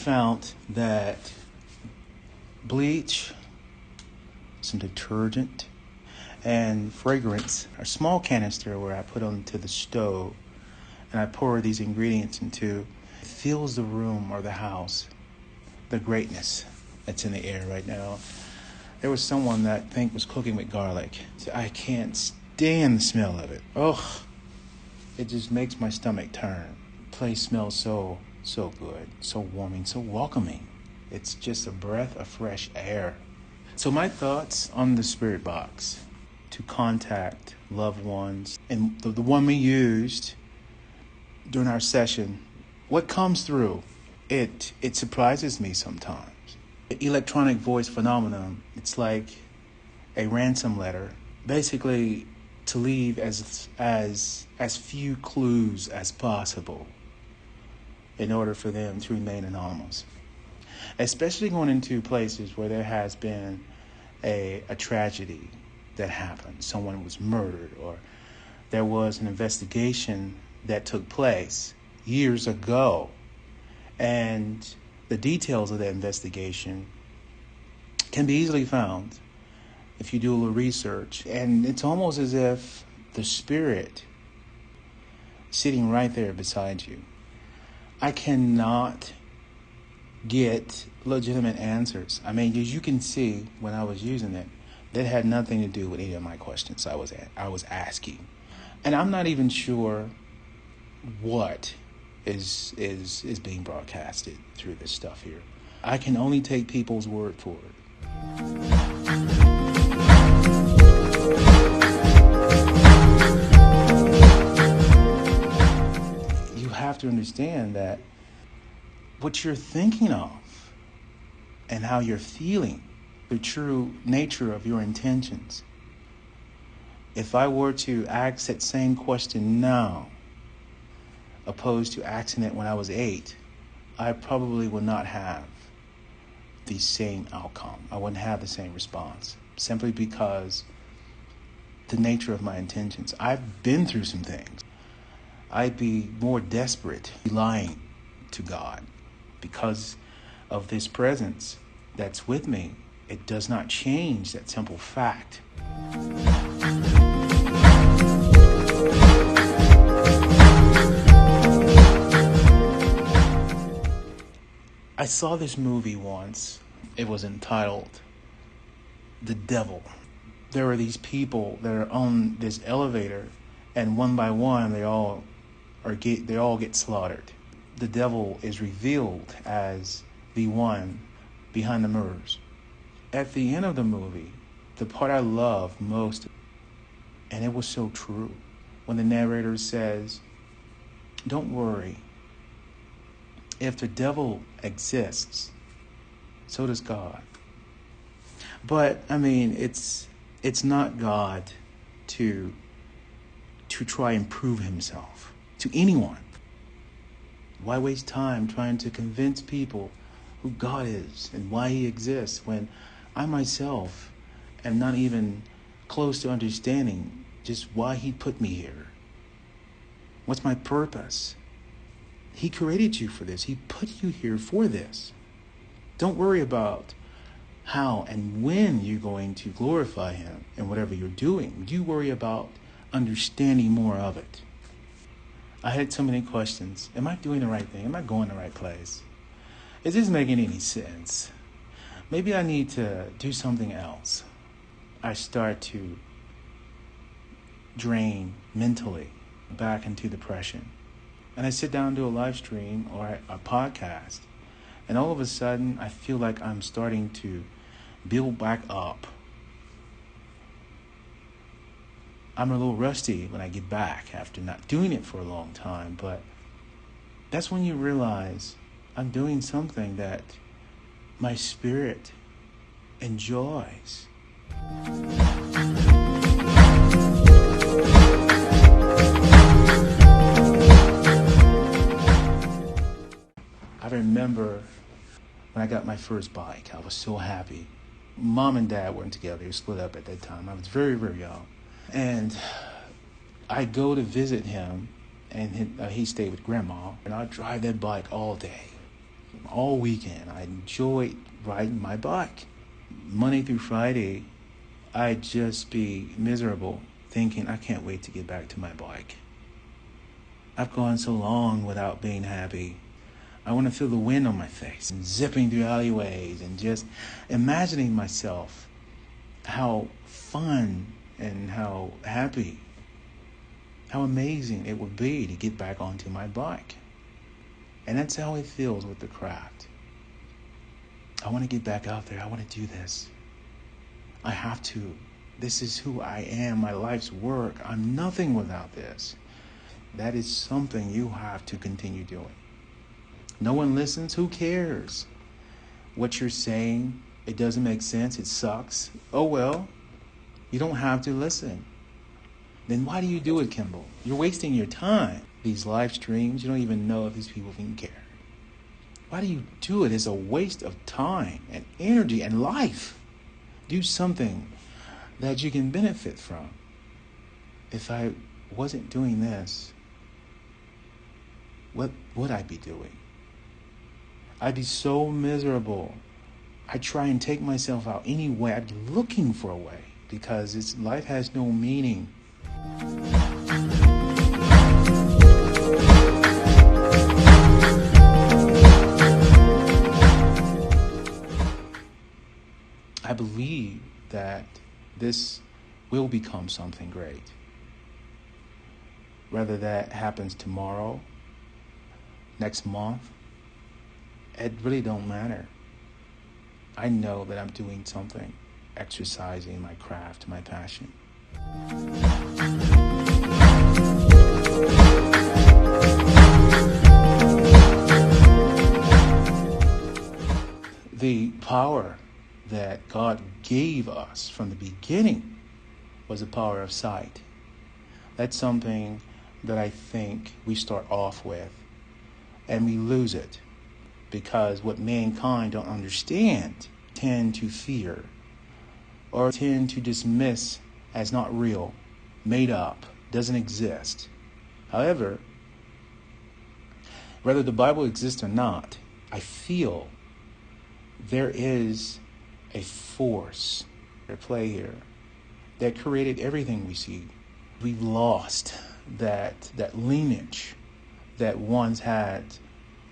found that bleach, some detergent, and fragrance are small canister where I put onto the stove and I pour these ingredients into. It fills the room or the house. The greatness that's in the air right now. There was someone that I think was cooking with garlic. I can't stand the smell of it. Oh, it just makes my stomach turn. The place smells so good, so warming, so welcoming. It's just a breath of fresh air. So my thoughts on the spirit box: to contact loved ones. And the one we used during our session, what comes through, it surprises me sometimes. The electronic voice phenomenon, it's like a ransom letter, basically to leave as few clues as possible in order for them to remain anonymous. Especially going into places where there has been a tragedy that happened. Someone was murdered, or there was an investigation that took place years ago. And the details of that investigation can be easily found if you do a little research. And it's almost as if the spirit sitting right there beside you. I cannot get legitimate answers. I mean, as you can see when I was using it, that had nothing to do with any of my questions I was asking. And I'm not even sure what is being broadcasted through this stuff here. I can only take people's word for it. You have to understand that what you're thinking of and how you're feeling, the true nature of your intentions. If I were to ask that same question now, opposed to asking it when I was 8, I probably would not have the same outcome. I wouldn't have the same response, simply because the nature of my intentions. I've been through some things. I'd be more desperate lying to God because of this presence that's with me. It does not change that simple fact. I saw this movie once. It was entitled The Devil. There are these people that are on this elevator, and one by one they all get slaughtered. The devil is revealed as the one behind the murders. At the end of the movie, the part I love most, and it was so true, when the narrator says, "Don't worry. If the devil exists, so does God." But I mean, it's not God to try and prove himself to anyone. Why waste time trying to convince people who God is and why he exists when I myself am not even close to understanding just why he put me here? What's my purpose? He created you for this. He put you here for this. Don't worry about how and when you're going to glorify him in whatever you're doing. You worry about understanding more of it. I had so many questions. Am I doing the right thing? Am I going the right place? Is this making any sense? Maybe I need to do something else. I start to drain mentally back into depression. And I sit down and do a live stream or a podcast. And all of a sudden, I feel like I'm starting to build back up. I'm a little rusty when I get back after not doing it for a long time. But that's when you realize I'm doing something that my spirit enjoys. I remember when I got my first bike, I was so happy. Mom and Dad weren't together. They were split up at that time. I was very, very young. And I go to visit him, and he stayed with Grandma, and I drive that bike all day. All weekend, I enjoyed riding my bike. Monday through Friday, I'd just be miserable, thinking, I can't wait to get back to my bike. I've gone so long without being happy. I want to feel the wind on my face and zipping through alleyways and just imagining myself how fun and how happy, how amazing it would be to get back onto my bike. And that's how it feels with the craft. I want to get back out there. I want to do this. I have to. This is who I am, my life's work. I'm nothing without this. That is something you have to continue doing. No one listens. Who cares? What you're saying, it doesn't make sense. It sucks. Oh well. You don't have to listen. Then why do you do it, Kimble? You're wasting your time. These live streams, you don't even know if these people even care. Why do you do it? It's a waste of time and energy and life. Do something that you can benefit from. If I wasn't doing this, what would I be doing? I'd be so miserable. I try and take myself out anyway. I'd be looking for a way because life has no meaning. I believe that this will become something great. Whether that happens tomorrow, next month, it really don't matter. I know that I'm doing something, exercising my craft, my passion. The power that God gave us from the beginning was the power of sight. That's something that I think we start off with and we lose it because what mankind don't understand tend to fear or tend to dismiss as not real, made up, doesn't exist. However, whether the Bible exists or not, I feel there is a force at play here that created everything we see. We've lost that lineage that once had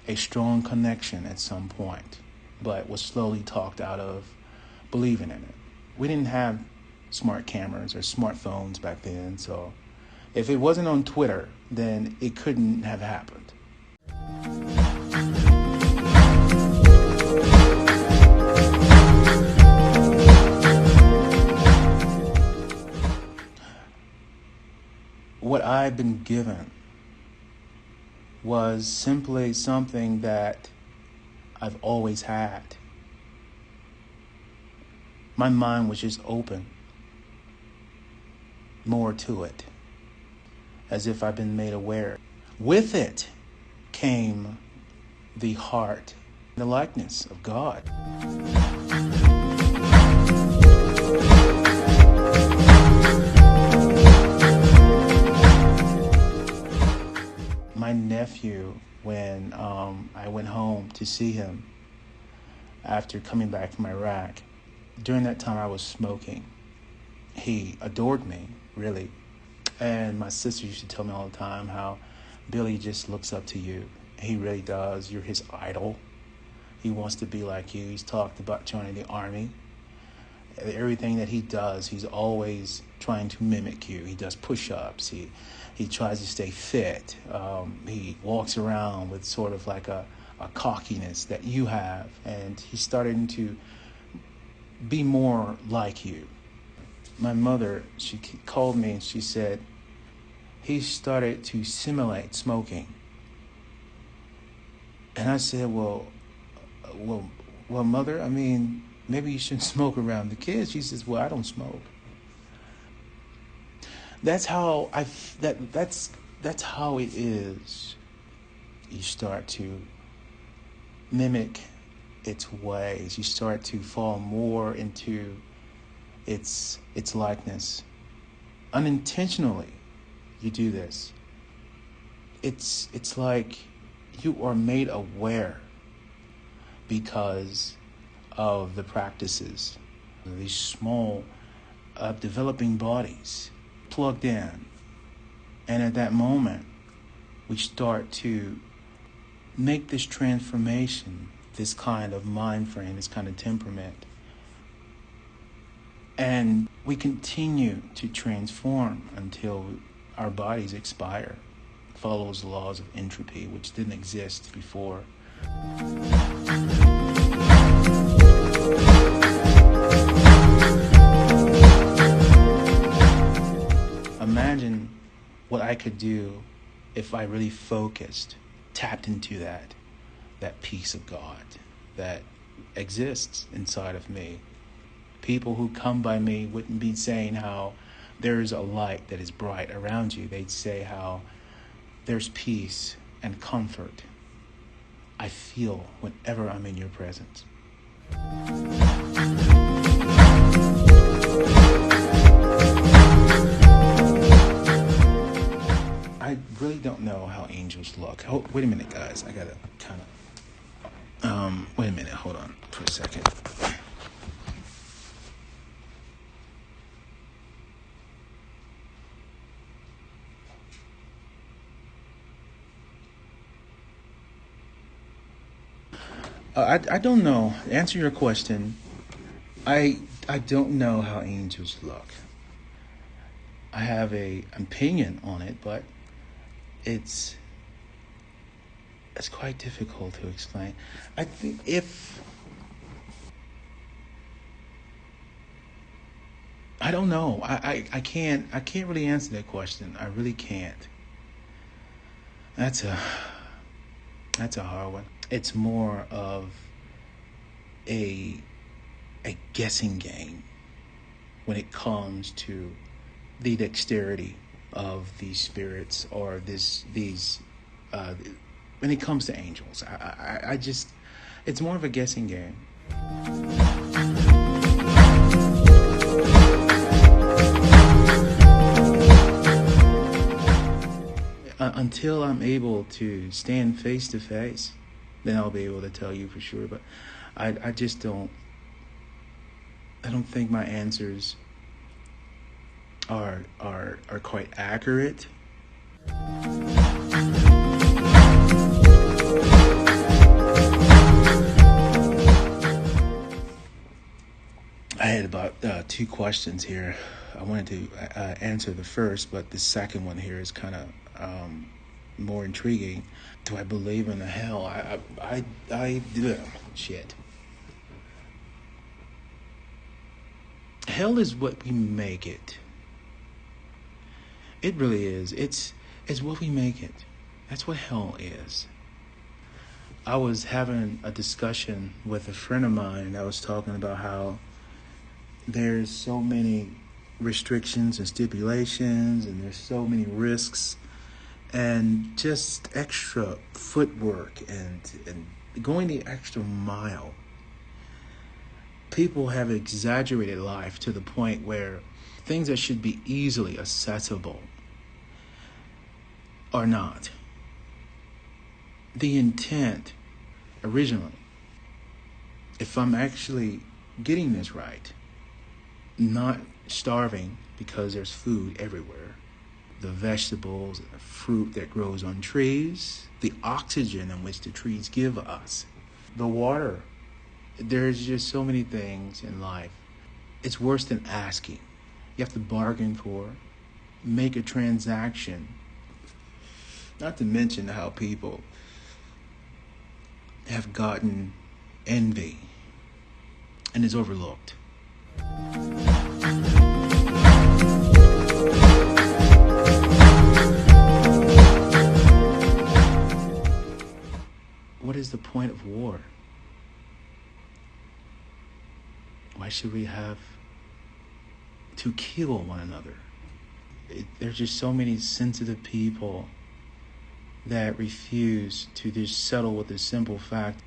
a strong connection at some point, but was slowly talked out of believing in it. We didn't have smart cameras or smartphones back then, so if it wasn't on Twitter, then it couldn't have happened. What I've been given was simply something that I've always had. My mind was just open more to it, as if I've been made aware. With it came the heart, the likeness of God. My nephew, when I went home to see him after coming back from Iraq, during that time I was smoking. He adored me, really. And my sister used to tell me all the time how Billy just looks up to you. He really does. You're his idol. He wants to be like you. He's talked about joining the army. Everything that he does, he's always trying to mimic you. He does push-ups. He tries to stay fit. He walks around with sort of like a cockiness that you have. And he's starting to be more like you. My mother, she called me and she said, he started to simulate smoking. And I said, well, mother, I mean, maybe you shouldn't smoke around the kids. She says, well, I don't smoke. That's how that's how it is. You start to mimic its ways. You start to fall more into its likeness. Unintentionally, you do this. It's like you are made aware because of the practices. These small developing bodies plugged in. And at that moment, we start to make this transformation, this kind of mind frame, this kind of temperament. And we continue to transform until our bodies expire. It follows the laws of entropy, which didn't exist before. Imagine what I could do if I really focused, tapped into that peace of God that exists inside of me. People who come by me wouldn't be saying how there's a light that is bright around you. They'd say how there's peace and comfort I feel whenever I'm in your presence. I really don't know how angels look. Wait a minute, guys. I gotta kind of... wait a minute. Hold on for a second. I don't know. To answer your question, I don't know how angels look. I have an opinion on it, but it's quite difficult to explain. I think I don't know. I can't really answer that question. I really can't. That's a hard one. It's more of a guessing game when it comes to the dexterity of these spirits or when it comes to angels. I just, it's more of a guessing game. Until I'm able to stand face to face, then I'll be able to tell you for sure. But I just don't think my answers are quite accurate. I had about 2 questions here. I wanted to answer the first, but the second one here is kind of more intriguing. Do I believe in a hell? I do. Shit. Hell is what we make it. It really is. It's what we make it. That's what hell is. I was having a discussion with a friend of mine. I was talking about how there's so many restrictions and stipulations, and there's so many risks, and just extra footwork and going the extra mile. People have exaggerated life to the point where things that should be easily accessible are not. The intent originally, if I'm actually getting this right, not starving because there's food everywhere, the vegetables, the fruit that grows on trees, the oxygen in which the trees give us, the water. There's just so many things in life. It's worse than asking. You have to bargain for, make a transaction. Not to mention how people have gotten envy and is overlooked. What is the point of war? Why should we have to kill one another? There's just so many sensitive people that refuse to just settle with the simple fact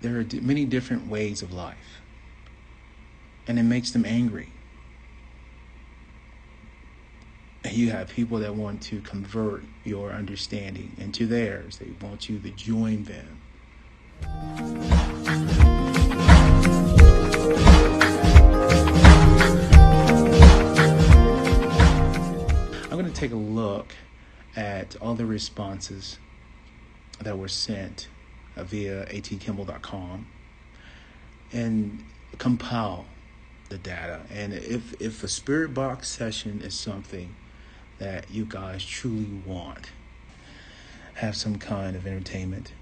there are many different ways of life, and it makes them angry. And you have people that want to convert your understanding into theirs. They want you to join them. take a look at all the responses that were sent via atkimble.com and compile the data. And if a spirit box session is something that you guys truly want, have some kind of entertainment,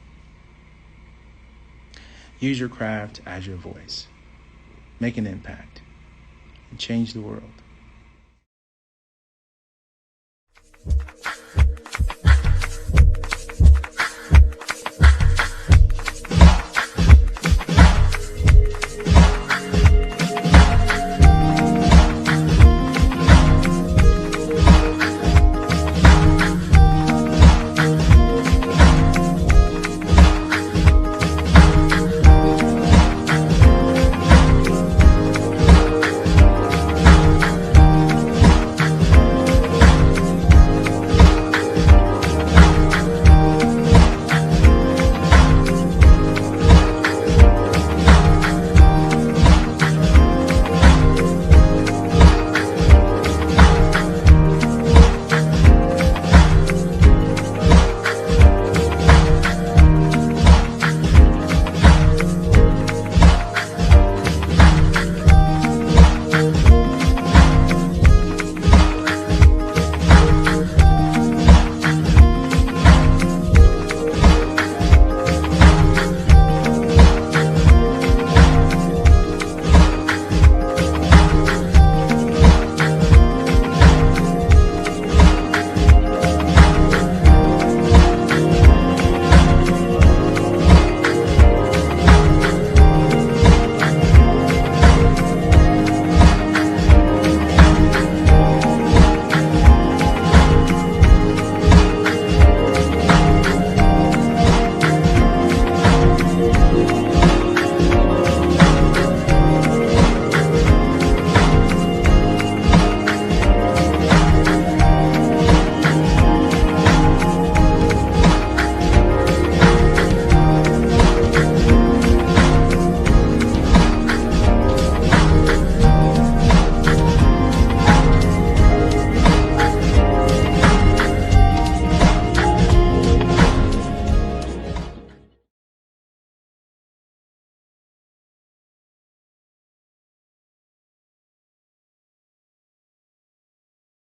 use your craft as your voice. Make an impact and change the world.